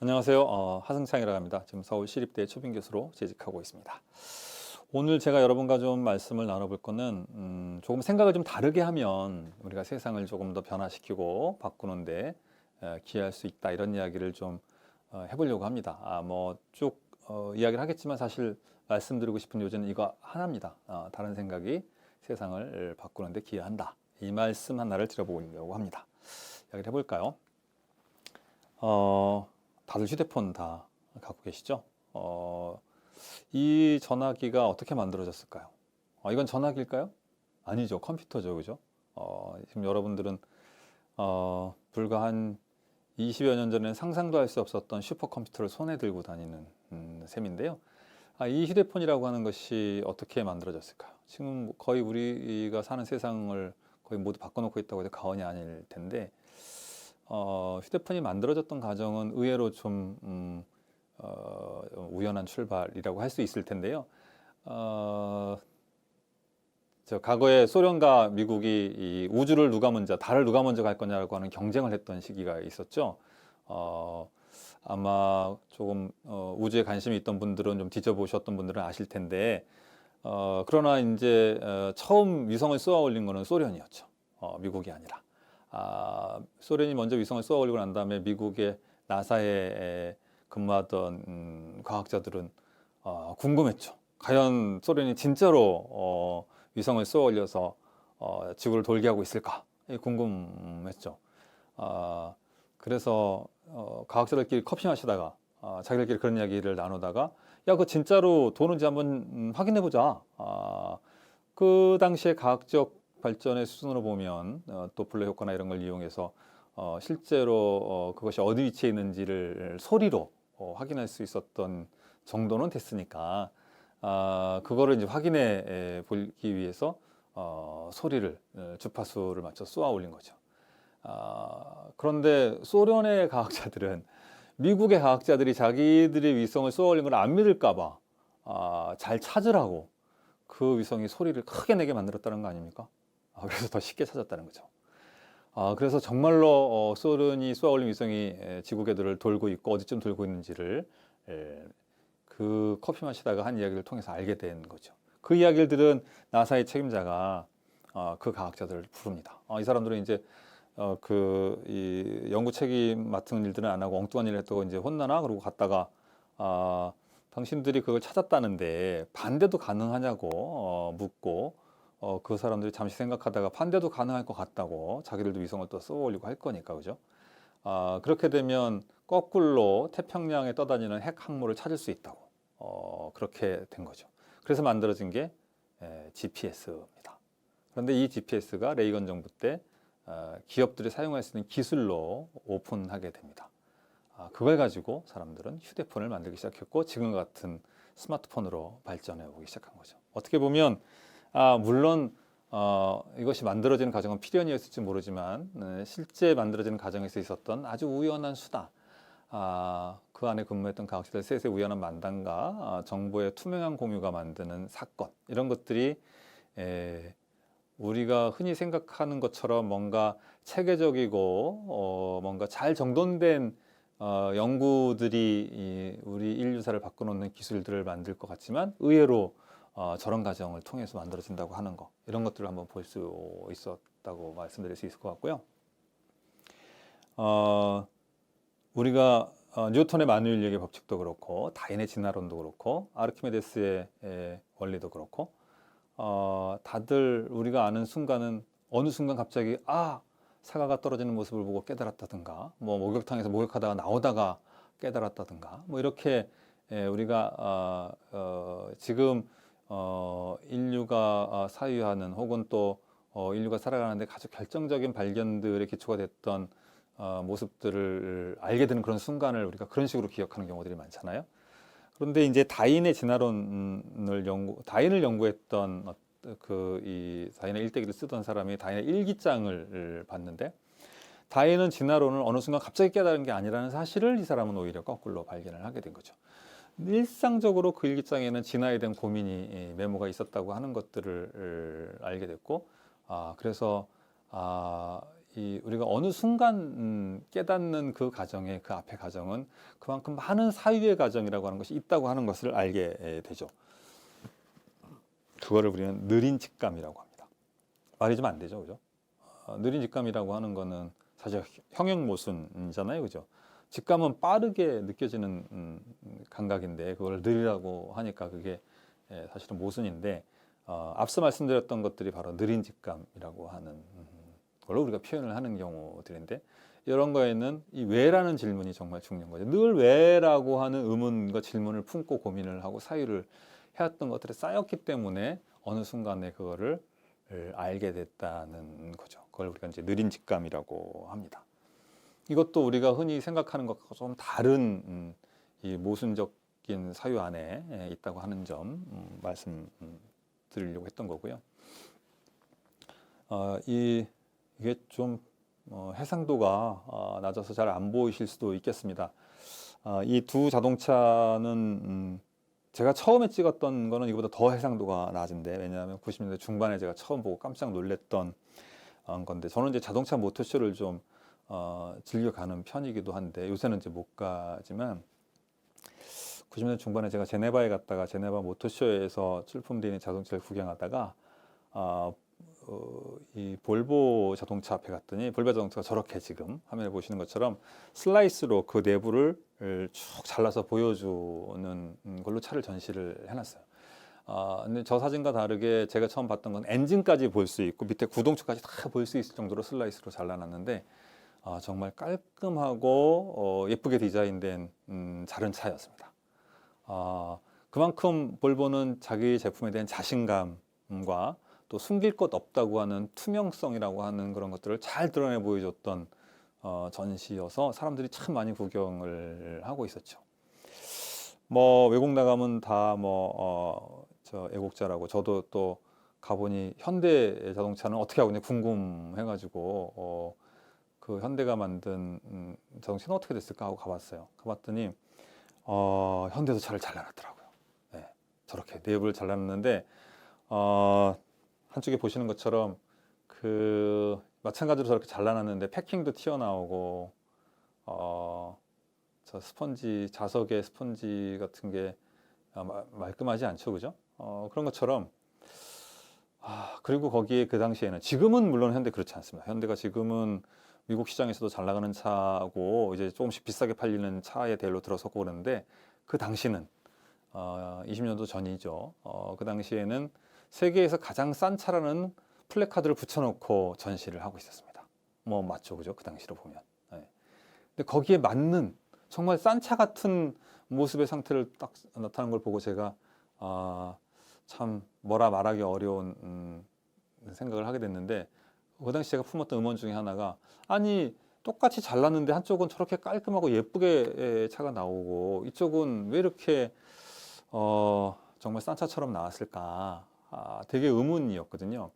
안녕하세요. 하승창이라고 합니다. 지금 서울시립대 초빙교수로 재직하고 있습니다. 오늘 제가 여러분과 좀 말씀을 나눠볼 거는 조금 생각을 좀 다르게 하면 우리가 세상을 조금 더 변화시키고 바꾸는데 기여할 수 있다, 이런 이야기를 좀 해보려고 합니다. 쭉 이야기를 하겠지만 사실 말씀드리고 싶은 요지는 이거 하나입니다. 다른 생각이 세상을 바꾸는데 기여한다, 이 말씀 하나를 드려보려고 합니다. 이야기를 해볼까요? 다들 휴대폰 다 갖고 계시죠? 이 전화기가 어떻게 만들어졌을까요? 이건 전화기일까요? 아니죠. 컴퓨터죠. 그죠? 지금 여러분들은 불과 한 20여 년 전에는 상상도 할 수 없었던 슈퍼컴퓨터를 손에 들고 다니는 셈인데요. 이 휴대폰이라고 하는 것이 어떻게 만들어졌을까요? 지금 거의 우리가 사는 세상을 거의 모두 바꿔놓고 있다고 해도 과언이 아닐 텐데, 휴대폰이 만들어졌던 과정은 의외로 좀 우연한 출발이라고 할 수 있을 텐데요. 과거에 소련과 미국이 이 우주를 달을 누가 먼저 갈 거냐고 하는 경쟁을 했던 시기가 있었죠. 아마 조금 우주에 관심이 있던 분들은, 좀 뒤져보셨던 분들은 아실 텐데, 그러나 이제 처음 위성을 쏘아 올린 거는 소련이었죠. 미국이 아니라. 소련이 먼저 위성을 쏘아 올리고 난 다음에 미국의 나사에 근무하던 과학자들은 궁금했죠. 과연 소련이 진짜로 위성을 쏘아 올려서 지구를 돌게 하고 있을까? 궁금했죠. 그래서 과학자들끼리 커피 마시다가 자기들끼리 그런 이야기를 나누다가, 야, 그거 진짜로 도는지 한번 확인해 보자. 그 당시에 과학적 발전의 수준으로 보면 도플러 효과나 이런 걸 이용해서 실제로 그것이 어디 위치에 있는지를 소리로 확인할 수 있었던 정도는 됐으니까, 그거를 이제 확인해 보기 위해서 소리를, 주파수를 맞춰 쏘아 올린 거죠. 그런데 소련의 과학자들은 미국의 과학자들이 자기들의 위성을 쏘아 올린 걸 안 믿을까 봐 잘 찾으라고 그 위성이 소리를 크게 내게 만들었다는 거 아닙니까? 그래서 더 쉽게 찾았다는 거죠. 그래서 정말로 소련이 쏘아 올린 위성이 지구 궤도를 돌고 있고 어디쯤 돌고 있는지를 그 커피 마시다가 한 이야기를 통해서 알게 된 거죠. 그 이야기를 들은 나사의 책임자가 그 과학자들을 부릅니다. 이 사람들은 이제 이 연구 책임 맡은 일들은 안 하고 엉뚱한 일을 했다고 이제 혼나나? 그러고 갔다가, 당신들이 그걸 찾았다는데 반대도 가능하냐고 묻고, 그 사람들이 잠시 생각하다가 반대도 가능할 것 같다고, 자기들도 위성을 또 쏘아 올리고 할 거니까, 그죠? 그렇게 되면 거꾸로 태평양에 떠다니는 핵 항모를 찾을 수 있다고, 그렇게 된 거죠. 그래서 만들어진 게 GPS입니다. 그런데 이 GPS가 레이건 정부 때 기업들이 사용할 수 있는 기술로 오픈하게 됩니다. 그걸 가지고 사람들은 휴대폰을 만들기 시작했고, 지금 같은 스마트폰으로 발전해 오기 시작한 거죠. 어떻게 보면 물론 이것이 만들어지는 과정은 필연이었을지 모르지만, 실제 만들어지는 과정에서 있었던 아주 우연한 수다, 그 안에 근무했던 과학자들 셋의 우연한 만남과 정보의 투명한 공유가 만드는 사건, 이런 것들이 우리가 흔히 생각하는 것처럼 뭔가 체계적이고 뭔가 잘 정돈된 연구들이 우리 인류사를 바꿔놓는 기술들을 만들 것 같지만, 의외로 저런 과정을 통해서 만들어진다고 하는 거, 이런 것들을 한번 볼 수 있었다고 말씀드릴 수 있을 것 같고요. 우리가 뉴턴의 만유인력의 법칙도 그렇고, 다인의 진화론도 그렇고, 아르키메데스의 원리도 그렇고, 다들 우리가 아는 순간은 어느 순간 갑자기 사과가 떨어지는 모습을 보고 깨달았다든가, 목욕탕에서 목욕하다가 나오다가 깨달았다든가, 이렇게 우리가 지금 인류가 사유하는, 혹은 또 인류가 살아가는데 아주 결정적인 발견들의 기초가 됐던 모습들을 알게 되는 그런 순간을 우리가 그런 식으로 기억하는 경우들이 많잖아요. 그런데 이제 다인의 다인을 연구했던 이 다인의 일대기를 쓰던 사람이 다인의 일기장을 봤는데, 다인은 진화론을 어느 순간 갑자기 깨달은 게 아니라는 사실을 이 사람은 오히려 거꾸로 발견을 하게 된 거죠. 일상적으로 그 일기장에는 진화에 대한 고민이 메모가 있었다고 하는 것들을 알게 됐고, 그래서 우리가 어느 순간 깨닫는 그 가정의 그 앞에 가정은 그만큼 많은 사유의 가정이라고 하는 것이 있다고 하는 것을 알게 되죠. 그거를 우리는 느린 직감이라고 합니다. 말이 좀 안 되죠, 그죠? 느린 직감이라고 하는 거는 사실 형용 모순이잖아요, 그죠? 직감은 빠르게 느껴지는 감각인데 그걸 느리라고 하니까 그게 사실은 모순인데 앞서 말씀드렸던 것들이 바로 느린 직감이라고 하는 걸로 우리가 표현을 하는 경우들인데 이런 거에는 이 왜라는 질문이 정말 중요한 거죠. 늘 왜라고 하는 의문과 질문을 품고 고민을 하고 사유를 해왔던 것들이 쌓였기 때문에 어느 순간에 그거를 알게 됐다는 거죠. 그걸 우리가 이제 느린 직감이라고 합니다. 이것도 우리가 흔히 생각하는 것과 좀 다른 이 모순적인 사유 안에 있다고 하는 점 말씀드리려고 했던 거고요. 이게 좀 해상도가 낮아서 잘 안 보이실 수도 있겠습니다. 이 두 자동차는 제가 처음에 찍었던 거는 이거보다 더 해상도가 낮은데 왜냐하면 90년대 중반에 제가 처음 보고 깜짝 놀랐던 건데 저는 이제 자동차 모터쇼를 좀 즐겨 가는 편이기도 한데 요새는 이제 못 가지만 90년대 중반에 제가 제네바에 갔다가 제네바 모터쇼에서 출품되는 자동차를 구경하다가 이 볼보 자동차 앞에 갔더니 볼보 자동차가 저렇게 지금 화면에 보시는 것처럼 슬라이스로 그 내부를 쭉 잘라서 보여주는 걸로 차를 전시를 해놨어요. 근데 저 사진과 다르게 제가 처음 봤던 건 엔진까지 볼 수 있고 밑에 구동축까지 다 볼 수 있을 정도로 슬라이스로 잘라놨는데 정말 깔끔하고 예쁘게 디자인된 자른 차였습니다. 그만큼 볼보는 자기 제품에 대한 자신감과 또 숨길 것 없다고 하는 투명성이라고 하는 그런 것들을 잘 드러내 보여줬던 전시여서 사람들이 참 많이 구경을 하고 있었죠. 뭐 외국 나가면 다 저 애국자라고 저도 또 가보니 현대 자동차는 어떻게 하고 있냐 궁금해가지고 그 현대가 만든 자동차는 어떻게 됐을까 하고 가봤어요. 가봤더니 현대도 차를 잘라놨더라고요. 네, 저렇게 내부를 잘라놨는데 한쪽에 보시는 것처럼 그 마찬가지로 저렇게 잘라놨는데 패킹도 튀어나오고 저 스펀지 자석의 스펀지 같은 게 말끔하지 않죠, 그죠? 그런 것처럼 그리고 거기에 그 당시에는 지금은 물론 현대 그렇지 않습니다. 현대가 지금은 미국 시장에서도 잘 나가는 차고 이제 조금씩 비싸게 팔리는 차의 대열로 들어섰고 그러는데 그 당시는 20년도 전이죠. 그 당시에는 세계에서 가장 싼 차라는 플래카드를 붙여놓고 전시를 하고 있었습니다. 뭐 맞죠, 그죠? 그 당시로 보면. 네. 근데 거기에 맞는 정말 싼 차 같은 모습의 상태를 딱 나타난 걸 보고 제가 참 뭐라 말하기 어려운 생각을 하게 됐는데 그 당시 제가 품었던 음원 중에 하나가 아니 똑같이 잘랐는데 한쪽은 저렇게 깔끔하고 예쁘게 차가 나오고 이쪽은 왜 이렇게 정말 싼 차처럼 나왔을까 되게 의문이었거든요.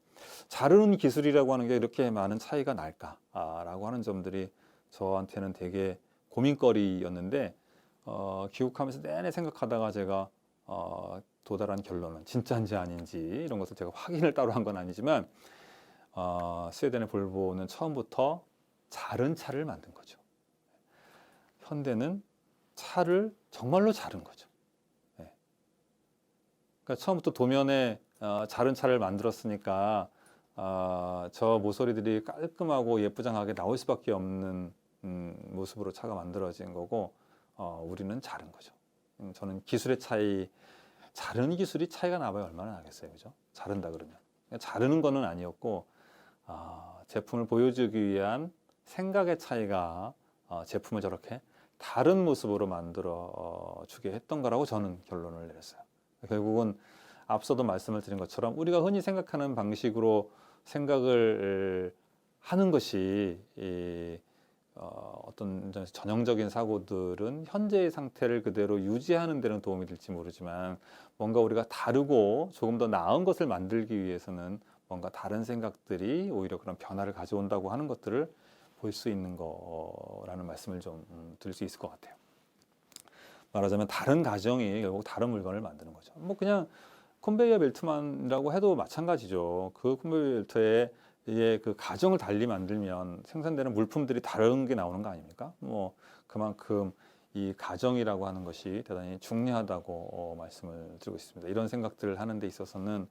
자르는 기술이라고 하는 게 이렇게 많은 차이가 날까라고 하는 점들이 저한테는 되게 고민거리였는데 귀국하면서 내내 생각하다가 제가 도달한 결론은 진짜인지 아닌지 이런 것을 제가 확인을 따로 한 건 아니지만 스웨덴의 볼보는 처음부터 자른 차를 만든 거죠. 현대는 차를 정말로 자른 거죠. 네. 그러니까 처음부터 도면에 자른 차를 만들었으니까 저 모서리들이 깔끔하고 예쁘장하게 나올 수밖에 없는 모습으로 차가 만들어진 거고 우리는 자른 거죠. 저는 기술의 차이, 자르는 기술이 차이가 나봐야 얼마나 나겠어요, 그죠? 자른다 그러면 자르는 거는 아니었고 제품을 보여주기 위한 생각의 차이가 제품을 저렇게 다른 모습으로 만들어 주게 했던 거라고 저는 결론을 내렸어요. 결국은 앞서도 말씀을 드린 것처럼 우리가 흔히 생각하는 방식으로 생각을 하는 것이 어떤 점에서 전형적인 사고들은 현재의 상태를 그대로 유지하는 데는 도움이 될지 모르지만 뭔가 우리가 다르고 조금 더 나은 것을 만들기 위해서는 뭔가 다른 생각들이 오히려 그런 변화를 가져온다고 하는 것들을 볼 수 있는 거라는 말씀을 좀 드릴 수 있을 것 같아요. 말하자면 다른 가정이 결국 다른 물건을 만드는 거죠. 뭐 그냥 컨베이어 벨트만이라고 해도 마찬가지죠. 그 컨베이어 벨트에 이게 그 가정을 달리 만들면 생산되는 물품들이 다른 게 나오는 거 아닙니까? 뭐 그만큼 이 가정이라고 하는 것이 대단히 중요하다고 말씀을 드리고 있습니다. 이런 생각들을 하는 데 있어서는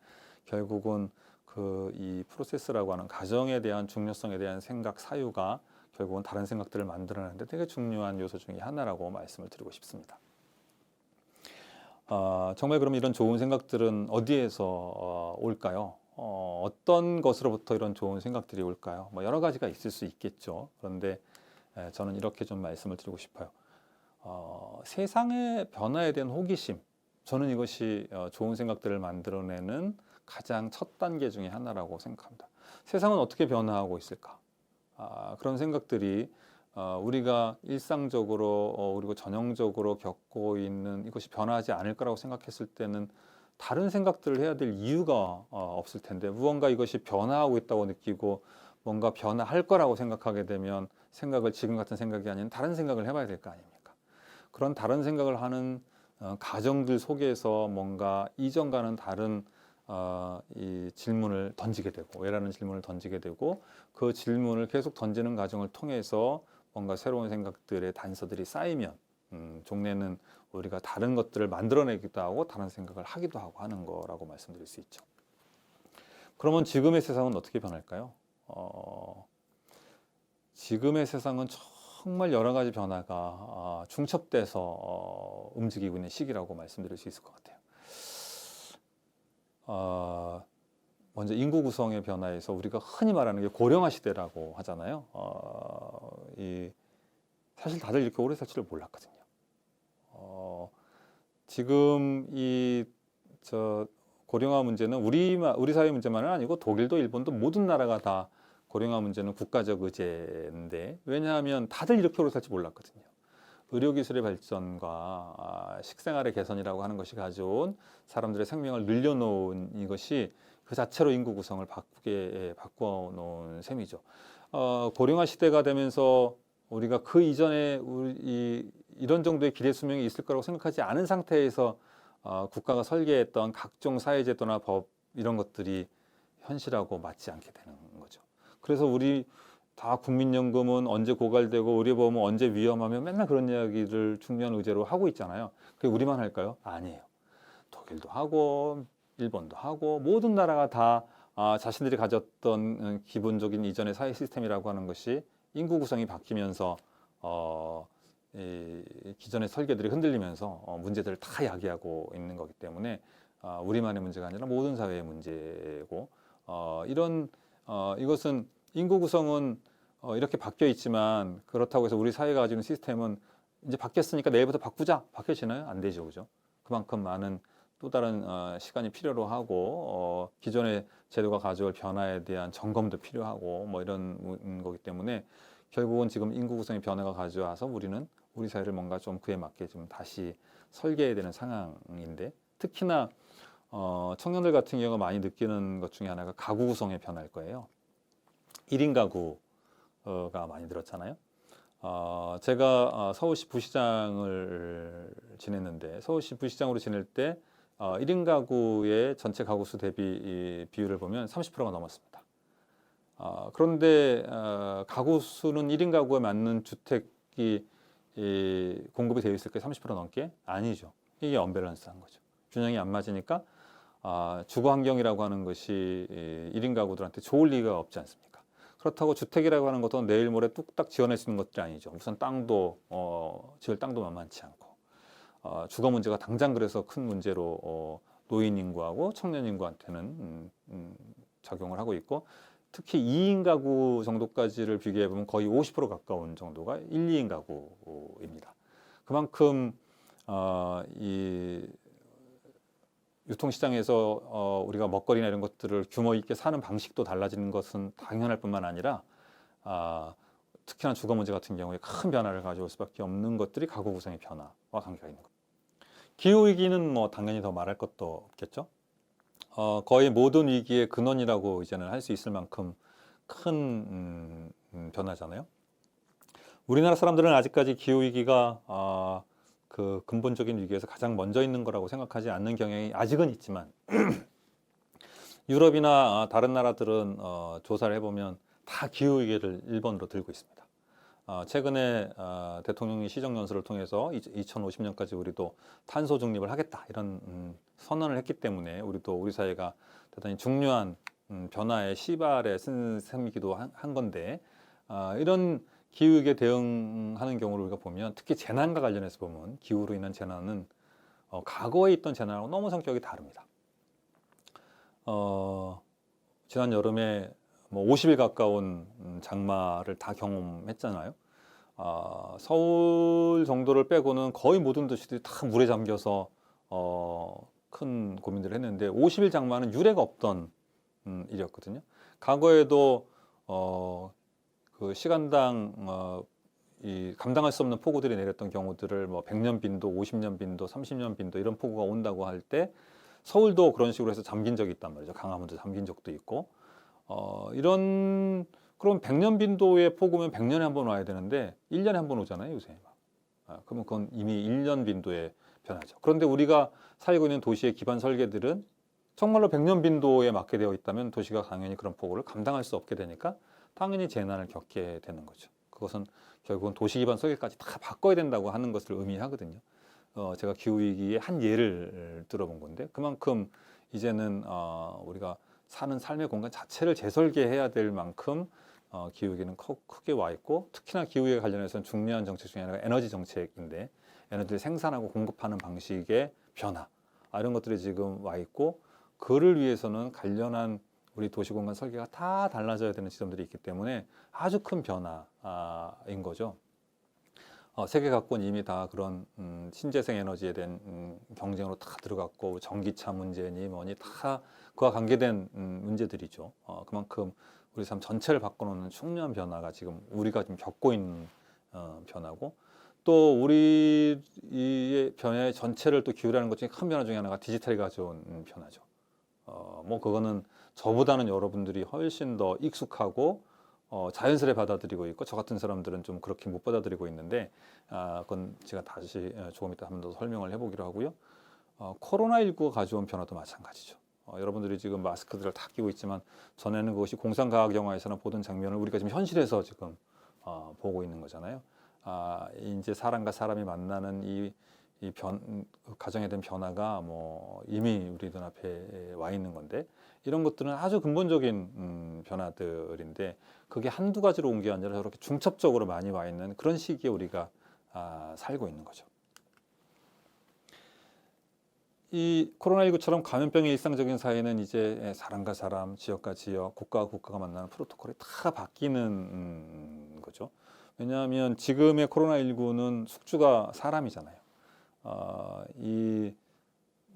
결국은 그 이 프로세스라고 하는 가정에 대한 중요성에 대한 생각 사유가 결국은 다른 생각들을 만들어내는데 되게 중요한 요소 중에 하나라고 말씀을 드리고 싶습니다. 정말 그럼 이런 좋은 생각들은 어디에서 올까요? 어떤 것으로부터 이런 좋은 생각들이 올까요? 뭐 여러 가지가 있을 수 있겠죠. 그런데 저는 이렇게 좀 말씀을 드리고 싶어요. 세상의 변화에 대한 호기심, 저는 이것이 좋은 생각들을 만들어내는 가장 첫 단계 중에 하나라고 생각합니다. 세상은 어떻게 변화하고 있을까? 그런 생각들이 우리가 일상적으로 그리고 전형적으로 겪고 있는 이것이 변하지 않을 거라고 생각했을 때는 다른 생각들을 해야 될 이유가 없을 텐데, 무언가 이것이 변화하고 있다고 느끼고 뭔가 변화할 거라고 생각하게 되면 생각을 지금 같은 생각이 아닌 다른 생각을 해봐야 될 거 아닙니까? 그런 다른 생각을 하는 가정들 속에서 뭔가 이전과는 다른 이 질문을 던지게 되고, 왜라는 질문을 던지게 되고, 그 질문을 계속 던지는 과정을 통해서 뭔가 새로운 생각들의 단서들이 쌓이면 종래는 우리가 다른 것들을 만들어내기도 하고 다른 생각을 하기도 하고 하는 거라고 말씀드릴 수 있죠. 그러면 지금의 세상은 어떻게 변할까요? 지금의 세상은 정말 여러 가지 변화가 중첩돼서 움직이고 있는 시기라고 말씀드릴 수 있을 것 같아요. 먼저 인구 구성의 변화에서 우리가 흔히 말하는 게 고령화 시대라고 하잖아요. 사실 다들 이렇게 오래 살 줄을 몰랐거든요. 지금 고령화 문제는 우리 사회 문제만은 아니고 독일도 일본도 모든 나라가 다 고령화 문제는 국가적 의제인데, 왜냐하면 다들 이렇게 오래 살 줄 몰랐거든요. 의료기술의 발전과 식생활의 개선이라고 하는 것이 가져온 사람들의 생명을 늘려놓은 이것이 그 자체로 인구 구성을 바꿔놓은 셈이죠. 고령화 시대가 되면서 우리가 그 이전에 이런 정도의 기대 수명이 있을 거라고 생각하지 않은 상태에서 국가가 설계했던 각종 사회제도나 법 이런 것들이 현실하고 맞지 않게 되는 거죠. 그래서 우리 다 국민연금은 언제 고갈되고 의료보험은 언제 위험하며 맨날 그런 이야기를 중요한 의제로 하고 있잖아요. 그게 우리만 할까요? 아니에요. 독일도 하고 일본도 하고 모든 나라가 다 자신들이 가졌던 기본적인 이전의 사회 시스템이라고 하는 것이 인구 구성이 바뀌면서 기존의 설계들이 흔들리면서 문제들을 다 야기하고 있는 거기 때문에 우리만의 문제가 아니라 모든 사회의 문제고, 이것은 인구 구성은 이렇게 바뀌어 있지만, 그렇다고 해서 우리 사회가 가지고 있는 시스템은 이제 바뀌었으니까 내일부터 바뀌어지나요? 안 되죠, 그죠? 그만큼 많은 또 다른 시간이 필요로 하고 기존의 제도가 가져올 변화에 대한 점검도 필요하고 뭐 이런 거기 때문에 결국은 지금 인구 구성의 변화가 가져와서 우리 사회를 뭔가 좀 그에 맞게 좀 다시 설계해야 되는 상황인데, 특히나 청년들 같은 경우가 많이 느끼는 것 중에 하나가 가구 구성의 변화일 거예요. 1인 가구가 많이 늘었잖아요. 제가 서울시 부시장을 지냈는데, 서울시 부시장으로 지낼 때 1인 가구의 전체 가구 수 대비 비율을 보면 30%가 넘었습니다. 그런데 가구 수는 1인 가구에 맞는 주택이 공급이 되어 있을까요? 30% 넘게? 아니죠. 이게 언밸런스한 거죠. 균형이 안 맞으니까 주거 환경이라고 하는 것이 1인 가구들한테 좋을 리가 없지 않습니까? 그렇다고 주택이라고 하는 것도 내일 모레 뚝딱 지어낼 수 있는 것들이 아니죠. 우선 지을 땅도 만만치 않고, 주거 문제가 당장 그래서 큰 문제로 노인 인구하고 청년 인구한테는 작용을 하고 있고, 특히 2인 가구 정도까지를 비교해 보면 거의 50% 가까운 정도가 1, 2인 가구입니다. 그만큼 이 유통시장에서 우리가 먹거리나 이런 것들을 규모 있게 사는 방식도 달라지는 것은 당연할 뿐만 아니라 특히나 주거 문제 같은 경우에 큰 변화를 가져올 수밖에 없는 것들이 가구 구성의 변화와 관계가 있는 겁니다. 기후위기는 뭐 당연히 더 말할 것도 없겠죠. 거의 모든 위기의 근원이라고 이제는 할 수 있을 만큼 큰 변화잖아요. 우리나라 사람들은 아직까지 기후위기가 그 근본적인 위기에서 가장 먼저 있는 거라고 생각하지 않는 경향이 아직은 있지만 유럽이나 다른 나라들은 조사를 해보면 다 기후위기를 1번으로 들고 있습니다. 최근에 대통령이 시정연설을 통해서 2050년까지 우리도 탄소 중립을 하겠다 이런 선언을 했기 때문에 우리도 우리 사회가 대단히 중요한 변화의 시발에 쓴 셈이기도 한 건데 이런 기후위기에 대응하는 경우를 우리가 보면 특히 재난과 관련해서 보면 기후로 인한 재난은 과거에 있던 재난하고 너무 성격이 다릅니다. 지난 여름에 뭐 50일 가까운 장마를 다 경험했잖아요. 서울 정도를 빼고는 거의 모든 도시들이 다 물에 잠겨서 큰 고민들을 했는데 50일 장마는 유례가 없던 일이었거든요. 과거에도 그 시간당 이 감당할 수 없는 폭우들이 내렸던 경우들을 뭐 100년 빈도, 50년 빈도, 30년 빈도 이런 폭우가 온다고 할 때 서울도 그런 식으로 해서 잠긴 적이 있단 말이죠. 강화문도 잠긴 적도 있고 그럼 100년 빈도의 폭우면 100년에 한 번 와야 되는데 1년에 한 번 오잖아요, 요새. 그러면 그건 이미 1년 빈도의 변화죠. 그런데 우리가 살고 있는 도시의 기반 설계들은 정말로 100년 빈도에 맞게 되어 있다면 도시가 당연히 그런 폭우를 감당할 수 없게 되니까 당연히 재난을 겪게 되는 거죠. 그것은 결국은 도시 기반 설계까지 다 바꿔야 된다고 하는 것을 의미하거든요. 제가 기후위기의 한 예를 들어본 건데 그만큼 이제는 우리가 사는 삶의 공간 자체를 재설계해야 될 만큼 기후위기는 크게 와 있고 특히나 기후위기에 관련해서는 중요한 정책 중에 하나가 에너지 정책인데 에너지를 생산하고 공급하는 방식의 변화 이런 것들이 지금 와 있고 그를 위해서는 관련한 우리 도시공간 설계가 다 달라져야 되는 지점들이 있기 때문에 아주 큰 변화인 거죠. 세계 각국은 이미 다 그런 신재생 에너지에 대한 경쟁으로 다 들어갔고 전기차 문제니 뭐니 다 그와 관계된 문제들이죠. 그만큼 우리 삶 전체를 바꿔놓는 중요한 변화가 지금 우리가 지금 겪고 있는 변화고 또 우리의 변화의 전체를 또 기울이는 것 중에 큰 변화 중에 하나가 디지털이 가져온 변화죠. 뭐 그거는 저보다는 여러분들이 훨씬 더 익숙하고 자연스레 받아들이고 있고 저 같은 사람들은 좀 그렇게 못 받아들이고 있는데 그건 제가 다시 조금 이따 한 번 더 설명을 해보기로 하고요. 코로나19가 가져온 변화도 마찬가지죠. 여러분들이 지금 마스크들을 다 끼고 있지만 전에는 그것이 공상과학 영화에서나 보던 장면을 우리가 지금 현실에서 지금 보고 있는 거잖아요. 이제 사람과 사람이 만나는 가정에 대한 변화가 뭐 이미 우리 눈앞에 와 있는 건데 이런 것들은 아주 근본적인 변화들인데 그게 한두 가지로 온 게 아니라 저렇게 중첩적으로 많이 와 있는 그런 시기에 우리가 살고 있는 거죠. 이 코로나19처럼 감염병이 일상적인 사회는 이제 사람과 사람, 지역과 지역, 국가와 국가가 만나는 프로토콜이 다 바뀌는 거죠. 왜냐하면 지금의 코로나19는 숙주가 사람이잖아요.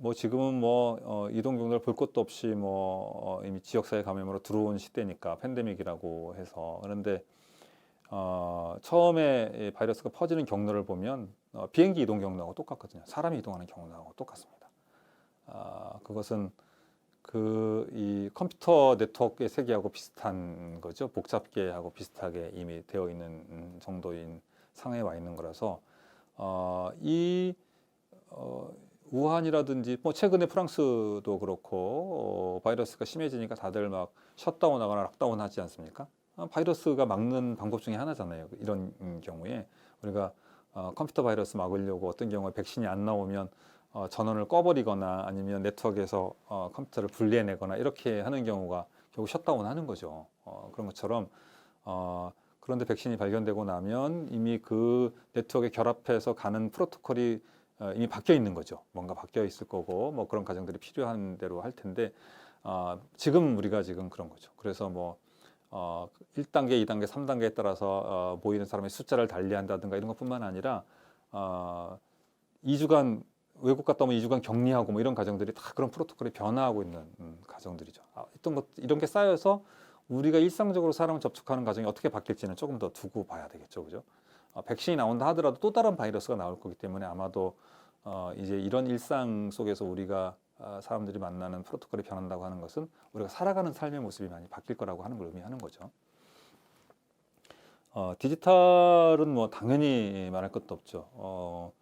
뭐 지금은 뭐 이동 경로를 볼 것도 없이 뭐 이미 지역사회 감염으로 들어온 시대니까 팬데믹이라고 해서 그런데 처음에 바이러스가 퍼지는 경로를 보면 비행기 이동 경로하고 똑같거든요. 사람이 이동하는 경로하고 똑같습니다. 그것은 이 컴퓨터 네트워크의 세계하고 비슷한 거죠. 복잡계하고 비슷하게 이미 되어 있는 정도인 상황에 와 있는 거라서 우한이라든지 뭐 최근에 프랑스도 그렇고 바이러스가 심해지니까 다들 막 셧다운하거나 락다운 하지 않습니까? 바이러스가 막는 방법 중에 하나잖아요. 이런 경우에 우리가 컴퓨터 바이러스 막으려고 어떤 경우에 백신이 안 나오면 전원을 꺼버리거나 아니면 네트워크에서 컴퓨터를 분리해내거나 이렇게 하는 경우가 결국 셧다운 하는 거죠. 그런 것처럼 그런데 백신이 발견되고 나면 이미 그 네트워크에 결합해서 가는 프로토콜이 이미 바뀌어 있는 거죠. 뭔가 바뀌어 있을 거고 뭐 그런 과정들이 필요한 대로 할 텐데 지금 우리가 지금 그런 거죠. 그래서 뭐 1단계, 2단계, 3단계에 따라서 모이는 사람의 숫자를 달리한다든가 이런 것뿐만 아니라 2주간 외국 갔다 오면 2주간 격리하고 뭐 이런 과정들이 다 그런 프로토콜이 변화하고 있는 과정들이죠. 이런 게 쌓여서 우리가 일상적으로 사람을 접촉하는 과정이 어떻게 바뀔지는 조금 더 두고 봐야 되겠죠, 그죠? 백신이 나온다 하더라도 또 다른 바이러스가 나올 거기 때문에 아마도 이제 이런 일상 속에서 우리가 사람들이 만나는 프로토콜이 변한다고 하는 것은 우리가 살아가는 삶의 모습이 많이 바뀔 거라고 하는 걸 의미하는 거죠. 디지털은 뭐 당연히 말할 것도 없죠.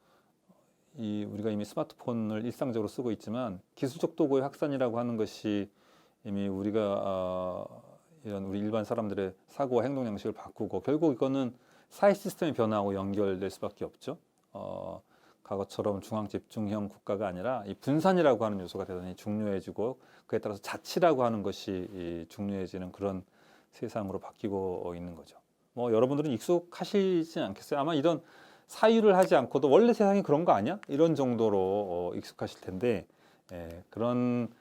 우리가 이미 스마트폰을 일상적으로 쓰고 있지만 기술적 도구의 확산이라고 하는 것이 이미 우리가 이런 우리 일반 사람들의 사고와 행동 양식을 바꾸고 결국 이거는 사회 시스템의 변화하고 연결될 수밖에 없죠. 과거처럼 중앙 집중형 국가가 아니라 이 분산이라고 하는 요소가 대단히 중요해지고 그에 따라서 자치라고 하는 것이 중요해지는 그런 세상으로 바뀌고 있는 거죠. 뭐 여러분들은 익숙하시지 않겠어요? 아마 이런 사유를 하지 않고도 원래 세상이 그런 거 아니야? 이런 정도로 익숙하실 텐데 그런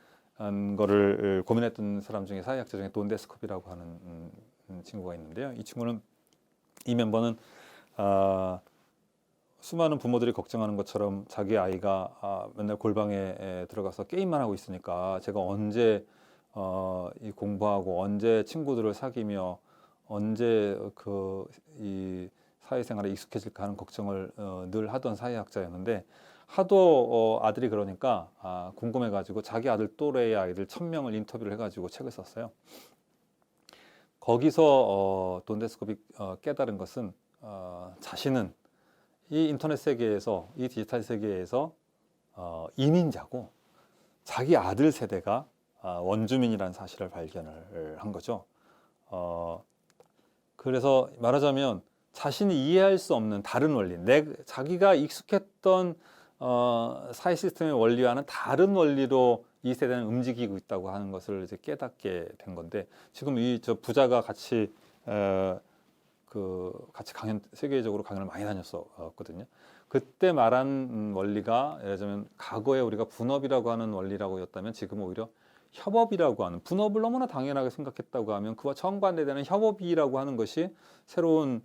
거를 고민했던 사람 중에 사회학자 중에 돈 데스코비라고 하는 친구가 있는데요. 이 멤버는 수많은 부모들이 걱정하는 것처럼 자기 아이가 맨날 골방에 들어가서 게임만 하고 있으니까 제가 언제 이 공부하고 언제 친구들을 사귀며 언제 이 사회생활에 익숙해질까 하는 걱정을 늘 하던 사회학자였는데 하도 아들이 그러니까 궁금해가지고 자기 아들 또래의 아이들 1000명을 인터뷰를 해가지고 책을 썼어요. 거기서 돈 데스코비 깨달은 것은 자신은 이 인터넷 세계에서 이 디지털 세계에서 이민자고 자기 아들 세대가 원주민이라는 사실을 발견을 한 거죠. 그래서 말하자면 자신이 이해할 수 없는 다른 원리, 자기가 익숙했던 사회 시스템의 원리와는 다른 원리로 이 세대는 움직이고 있다고 하는 것을 이제 깨닫게 된 건데 지금 저 부자가 같이 세계적으로 강연을 많이 다녔었거든요. 그때 말한 원리가 예를 들면 과거에 우리가 분업이라고 하는 원리라고였다면 지금 오히려 협업이라고 하는, 분업을 너무나 당연하게 생각했다고 하면 그와 정반대되는 협업이라고 하는 것이 새로운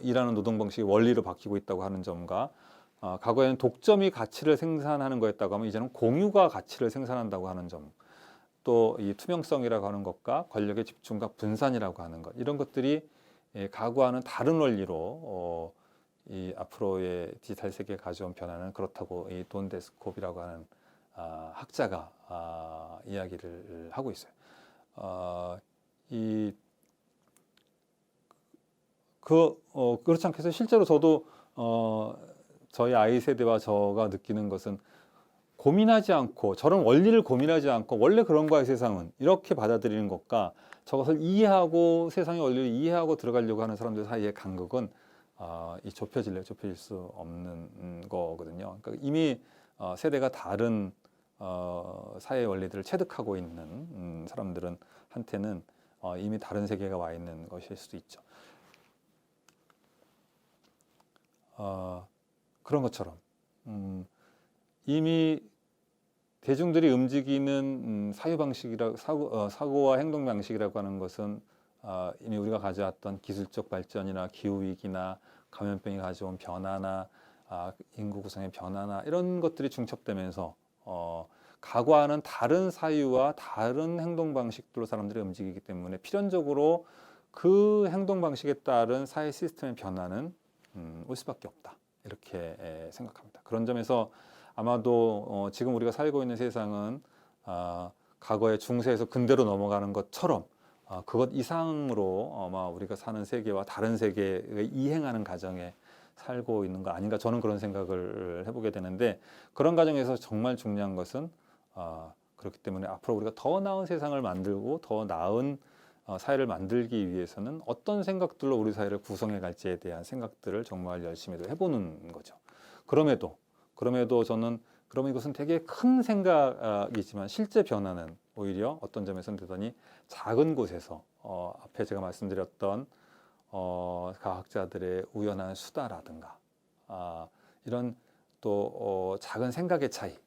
일하는 노동 방식의 원리로 바뀌고 있다고 하는 점과 과거에는 독점이 가치를 생산하는 거였다고 하면 이제는 공유가 가치를 생산한다고 하는 점, 또 이 투명성이라고 하는 것과 권력의 집중과 분산이라고 하는 것, 이런 것들이 과거와는 다른 원리로 이 앞으로의 디지털 세계에 가져온 변화는 그렇다고 이 돈 데스코비라고 하는 학자가 이야기를 하고 있어요. 그렇지 않겠어요? 실제로 저도 저희 아이 세대와 저가 느끼는 것은 고민하지 않고 저런 원리를 고민하지 않고 원래 그런 거야 세상은 이렇게 받아들이는 것과 저것을 이해하고 세상의 원리를 이해하고 들어가려고 하는 사람들 사이의 간극은 좁혀질 수 없는 거거든요. 그러니까 이미 세대가 다른 사회 원리들을 체득하고 있는 사람들은 한테는 이미 다른 세계가 와 있는 것일 수도 있죠. 그런 것처럼 이미 대중들이 움직이는 사고와 행동 방식이라고 하는 것은 이미 우리가 가져왔던 기술적 발전이나 기후 위기나 감염병이 가져온 변화나 인구 구성의 변화나 이런 것들이 중첩되면서 과거와는 다른 사유와 다른 행동 방식들로 사람들이 움직이기 때문에 필연적으로 그 행동 방식에 따른 사회 시스템의 변화는 올 수밖에 없다. 이렇게 생각합니다. 그런 점에서 아마도 지금 우리가 살고 있는 세상은 과거의 중세에서 근대로 넘어가는 것처럼 그것 이상으로 아마 우리가 사는 세계와 다른 세계에 이행하는 과정에 살고 있는 거 아닌가, 저는 그런 생각을 해보게 되는데, 그런 과정에서 정말 중요한 것은 그렇기 때문에 앞으로 우리가 더 나은 세상을 만들고 더 나은 사회를 만들기 위해서는 어떤 생각들로 우리 사회를 구성해 갈지에 대한 생각들을 정말 열심히 해보는 거죠. 그럼에도 저는 그러면 이것은 되게 큰 생각이지만 실제 변화는 오히려 어떤 점에서는 대단히 작은 곳에서 앞에 제가 말씀드렸던 과학자들의 우연한 수다라든가 이런 또 작은 생각의 차이,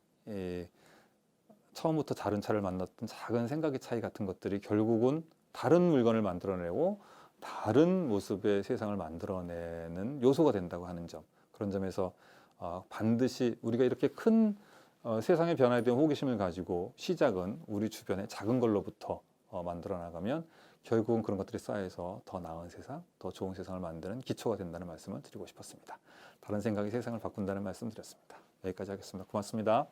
처음부터 다른 차를 만났던 작은 생각의 차이 같은 것들이 결국은 다른 물건을 만들어내고 다른 모습의 세상을 만들어내는 요소가 된다고 하는 점, 그런 점에서 반드시 우리가 이렇게 큰 세상의 변화에 대한 호기심을 가지고 시작은 우리 주변의 작은 걸로부터 만들어 나가면 결국은 그런 것들이 쌓여서 더 나은 세상, 더 좋은 세상을 만드는 기초가 된다는 말씀을 드리고 싶었습니다. 다른 생각이 세상을 바꾼다는 말씀 드렸습니다. 여기까지 하겠습니다. 고맙습니다.